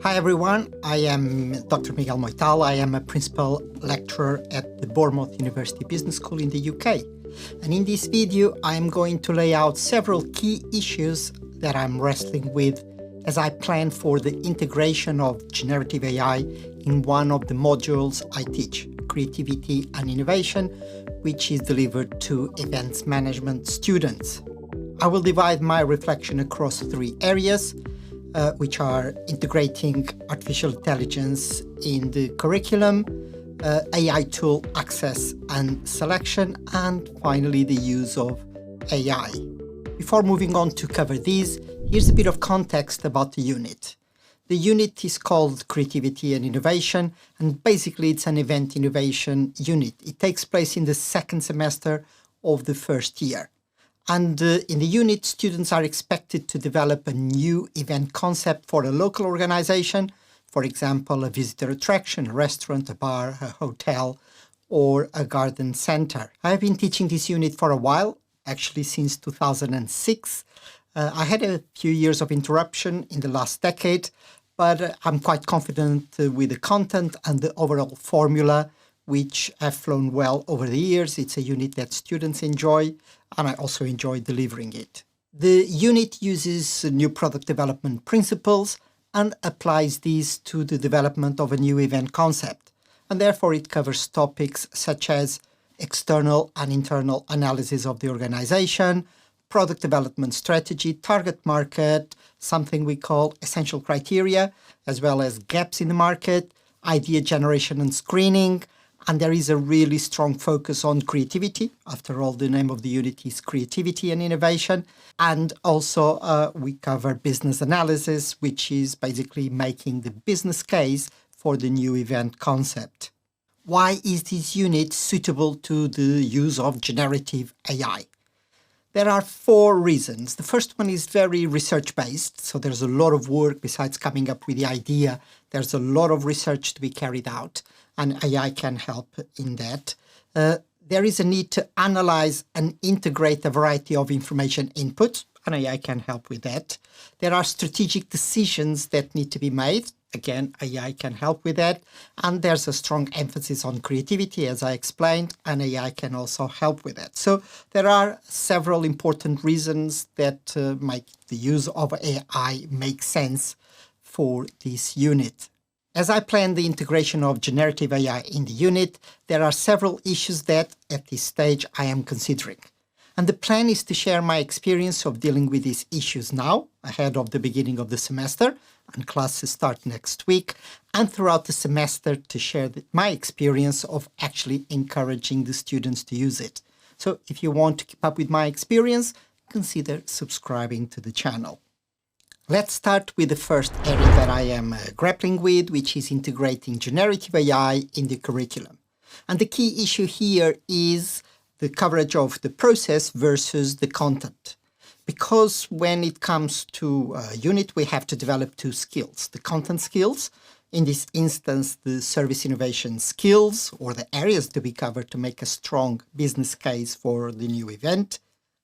Hi everyone, I am Dr. Miguel Moital. I am a principal lecturer at the Bournemouth University Business School in the UK. And in this video, I'm going to lay out several key issues that I'm wrestling with as I plan for the integration of generative AI in one of the modules I teach, Creativity and Innovation, which is delivered to events management students. I will divide my reflection across three areas, which are integrating artificial intelligence in the curriculum, AI tool access and selection, and finally the use of AI. Before moving on to cover these, here's a bit of context about the unit. The unit is called Creativity and Innovation, and basically it's an event innovation unit. It takes place in the second semester of the first year. And in the unit, students are expected to develop a new event concept for a local organization, for example, a visitor attraction, a restaurant, a bar, a hotel, or a garden center. I've been teaching this unit for a while, actually since 2006. I had a few years of interruption in the last decade, but I'm quite confident with the content and the overall formula, which have flown well over the years. It's a unit that students enjoy, and I also enjoy delivering it. The unit uses new product development principles and applies these to the development of a new event concept. And therefore it covers topics such as external and internal analysis of the organization, product development strategy, target market, something we call essential criteria, as well as gaps in the market, idea generation and screening. And there is a really strong focus on creativity. After all, the name of the unit is Creativity and Innovation. And also we cover business analysis, which is basically making the business case for the new event concept. Why is this unit suitable to the use of generative AI? There are four reasons. The first one is very research-based, so there's a lot of work besides coming up with the idea. There's a lot of research to be carried out, and AI can help in that. There is a need to analyze and integrate a variety of information input, and AI can help with that. There are strategic decisions that need to be made. Again, AI can help with that. And there's a strong emphasis on creativity, as I explained, and AI can also help with that. So there are several important reasons that make the use of AI make sense for this unit. As I plan the integration of generative AI in the unit, there are several issues that, at this stage, I am considering. And the plan is to share my experience of dealing with these issues now, ahead of the beginning of the semester, and classes start next week, and throughout the semester to share my experience of actually encouraging the students to use it. So if you want to keep up with my experience, consider subscribing to the channel. Let's start with the first area that I am grappling with, which is integrating generative AI in the curriculum. And the key issue here is the coverage of the process versus the content. Because when it comes to a unit, we have to develop two skills. The content skills, in this instance, the service innovation skills, or the areas to be covered to make a strong business case for the new event,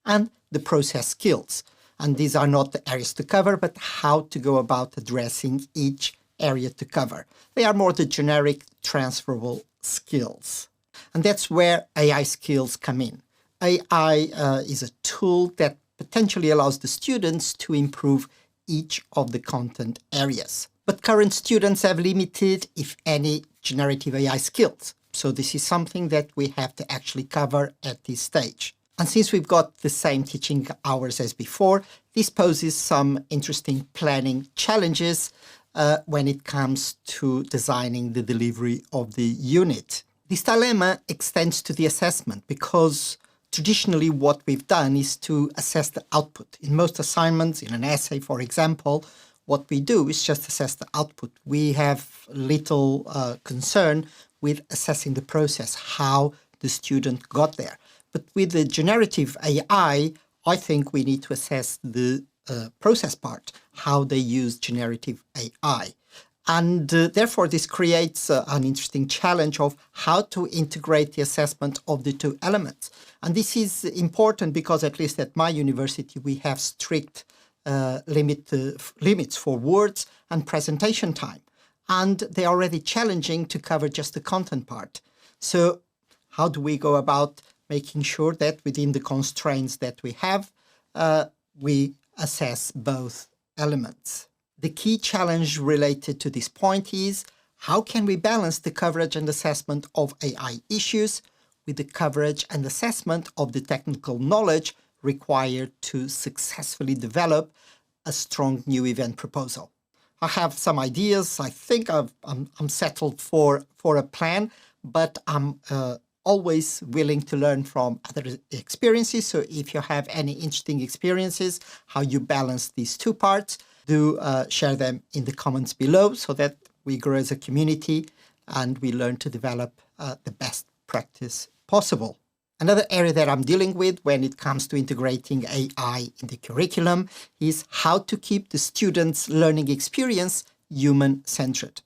and the process skills. And these are not the areas to cover, but how to go about addressing each area to cover. They are more the generic transferable skills. And that's where AI skills come in. AI is a tool that potentially allows the students to improve each of the content areas. But current students have limited, if any, generative AI skills. So this is something that we have to actually cover at this stage. And since we've got the same teaching hours as before, this poses some interesting planning challenges when it comes to designing the delivery of the unit. This dilemma extends to the assessment because traditionally what we've done is to assess the output. In most assignments, in an essay, for example, what we do is just assess the output. We have little concern with assessing the process, how the student got there. But with the generative AI, I think we need to assess the process part, how they use generative AI. And therefore, this creates an interesting challenge of how to integrate the assessment of the two elements. And this is important because, at least at my university, we have strict limits for words and presentation time. And they're already challenging to cover just the content part. So how do we go about making sure that within the constraints that we have, we assess both elements? The key challenge related to this point is how can we balance the coverage and assessment of AI issues with the coverage and assessment of the technical knowledge required to successfully develop a strong new event proposal? I have some ideas. I think I'm settled for a plan, but I'm always willing to learn from other experiences. So if you have any interesting experiences, how you balance these two parts, do share them in the comments below so that we grow as a community and we learn to develop the best practice possible. Another area that I'm dealing with when it comes to integrating AI in the curriculum is how to keep the students' learning experience human-centered.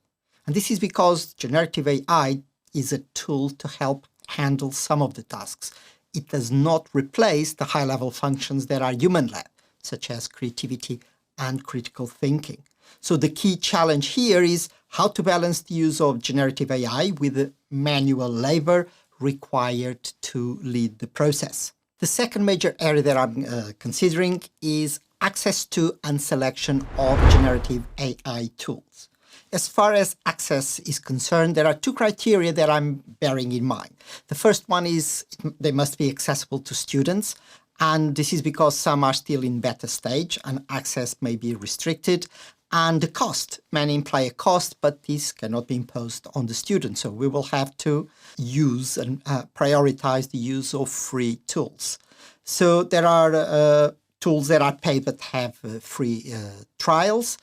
And this is because generative AI is a tool to help handle some of the tasks. It does not replace the high-level functions that are human-led, such as creativity and critical thinking. So the key challenge here is how to balance the use of generative AI with the manual labor required to lead the process. The second major area that I'm considering is access to and selection of generative AI tools. As far as access is concerned, there are two criteria that I'm bearing in mind. The first one is they must be accessible to students, and this is because some are still in beta stage and access may be restricted. And the cost may imply a cost, but this cannot be imposed on the student. So we will have to use and prioritize the use of free tools. So there are tools that are paid but have free trials.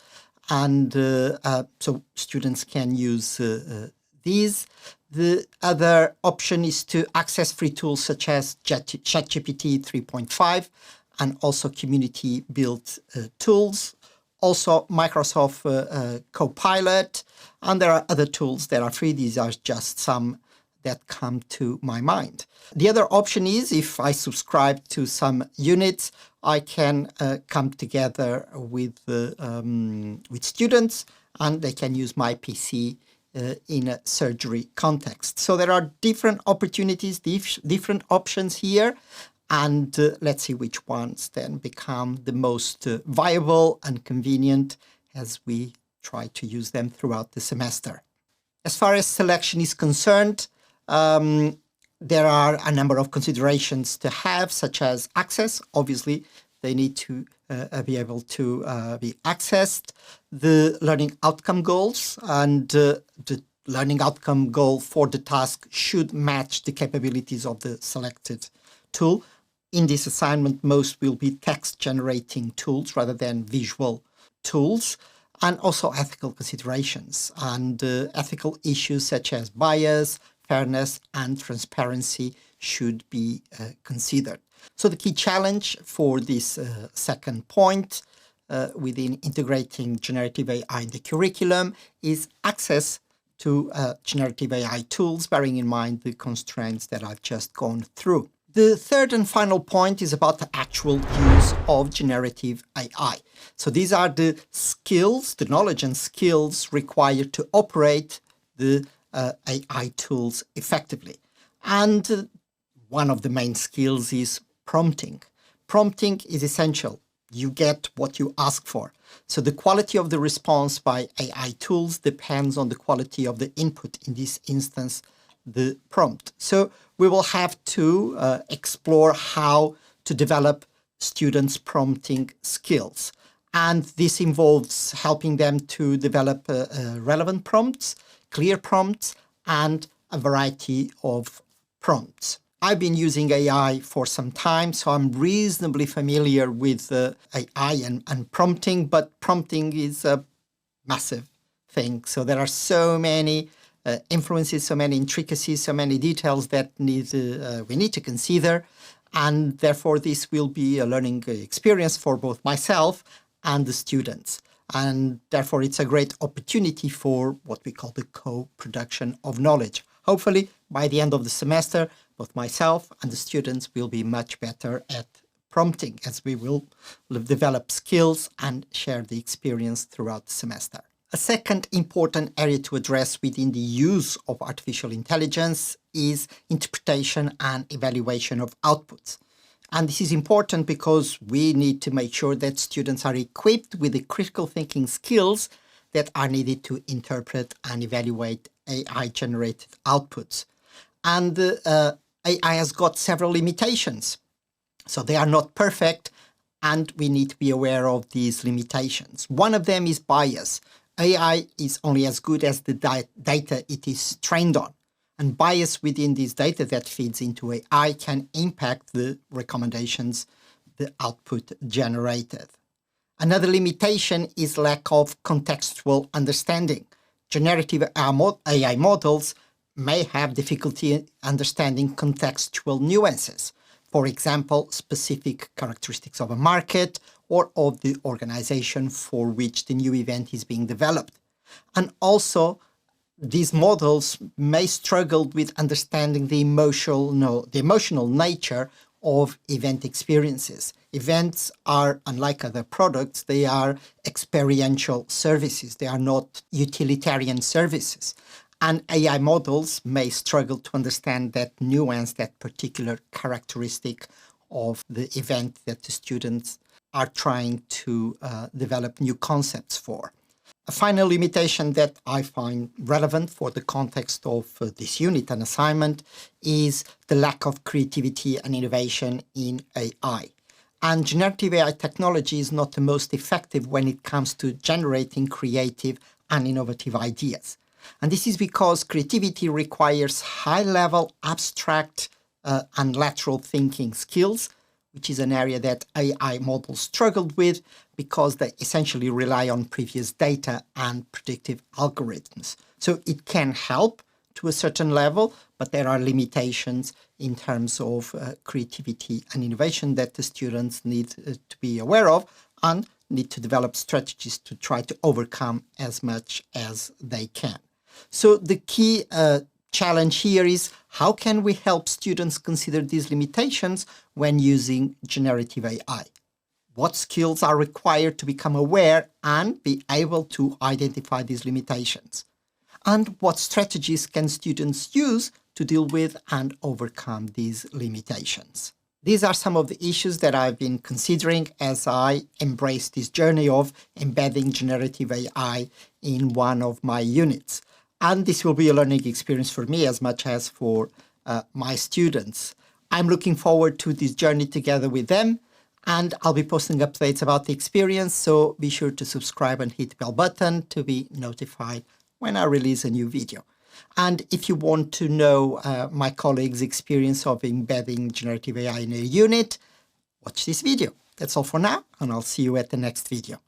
And so students can use these. The other option is to access free tools such as ChatGPT 3.5 and also community-built tools. Also, Microsoft Copilot, and there are other tools that are free. These are just some that come to my mind. The other option is if I subscribe to some units, I can come together with students and they can use my PC in a surgery context. So there are different opportunities, different options here. And let's see which ones then become the most viable and convenient as we try to use them throughout the semester. As far as selection is concerned, there are a number of considerations to have, such as access. Obviously, they need to be able to be accessed. The learning outcome goals and the learning outcome goal for the task should match the capabilities of the selected tool. In this assignment, most will be text-generating tools rather than visual tools, and also ethical considerations and ethical issues such as bias, fairness, and transparency should be considered. So the key challenge for this second point within integrating generative AI in the curriculum is access to generative AI tools, bearing in mind the constraints that I've just gone through. The third and final point is about the actual use of generative AI. So these are the skills, the knowledge and skills required to operate the AI tools effectively. And one of the main skills is prompting. Prompting is essential. You get what you ask for. So the quality of the response by AI tools depends on the quality of the input, in this instance, the prompt. So we will have to explore how to develop students' prompting skills. And this involves helping them to develop relevant prompts, clear prompts, and a variety of prompts. I've been using AI for some time, so I'm reasonably familiar with AI and prompting, but prompting is a massive thing. So there are so many influences, so many intricacies, so many details that we need to consider. And therefore, this will be a learning experience for both myself and the students. And therefore, it's a great opportunity for what we call the co-production of knowledge. Hopefully, by the end of the semester, both myself and the students will be much better at prompting, as we will develop skills and share the experience throughout the semester. A second important area to address within the use of artificial intelligence is interpretation and evaluation of outputs. And this is important because we need to make sure that students are equipped with the critical thinking skills that are needed to interpret and evaluate AI-generated outputs. And AI has got several limitations. So they are not perfect, and we need to be aware of these limitations. One of them is bias. AI is only as good as the data it is trained on. And bias within this data that feeds into AI can impact the recommendations, the output generated. Another limitation is lack of contextual understanding. Generative AI models may have difficulty understanding contextual nuances. For example, specific characteristics of a market or of the organization for which the new event is being developed. And also, these models may struggle with understanding the emotional nature of event experiences. Events are, unlike other products, they are experiential services. They are not utilitarian services. And AI models may struggle to understand that nuance, that particular characteristic of the event that the students are trying to develop new concepts for. A final limitation that I find relevant for the context of this unit and assignment is the lack of creativity and innovation in AI. And generative AI technology is not the most effective when it comes to generating creative and innovative ideas. And this is because creativity requires high-level abstract and lateral thinking skills, which is an area that AI models struggled with because they essentially rely on previous data and predictive algorithms. So it can help to a certain level, but there are limitations in terms of creativity and innovation that the students need to be aware of and need to develop strategies to try to overcome as much as they can. So the key challenge here is how can we help students consider these limitations when using generative AI? What skills are required to become aware and be able to identify these limitations? And what strategies can students use to deal with and overcome these limitations? These are some of the issues that I've been considering as I embrace this journey of embedding generative AI in one of my units. And this will be a learning experience for me as much as for my students. I'm looking forward to this journey together with them, and I'll be posting updates about the experience, so be sure to subscribe and hit the bell button to be notified when I release a new video. And if you want to know my colleagues' experience of embedding generative AI in a unit, watch this video. That's all for now, and I'll see you at the next video.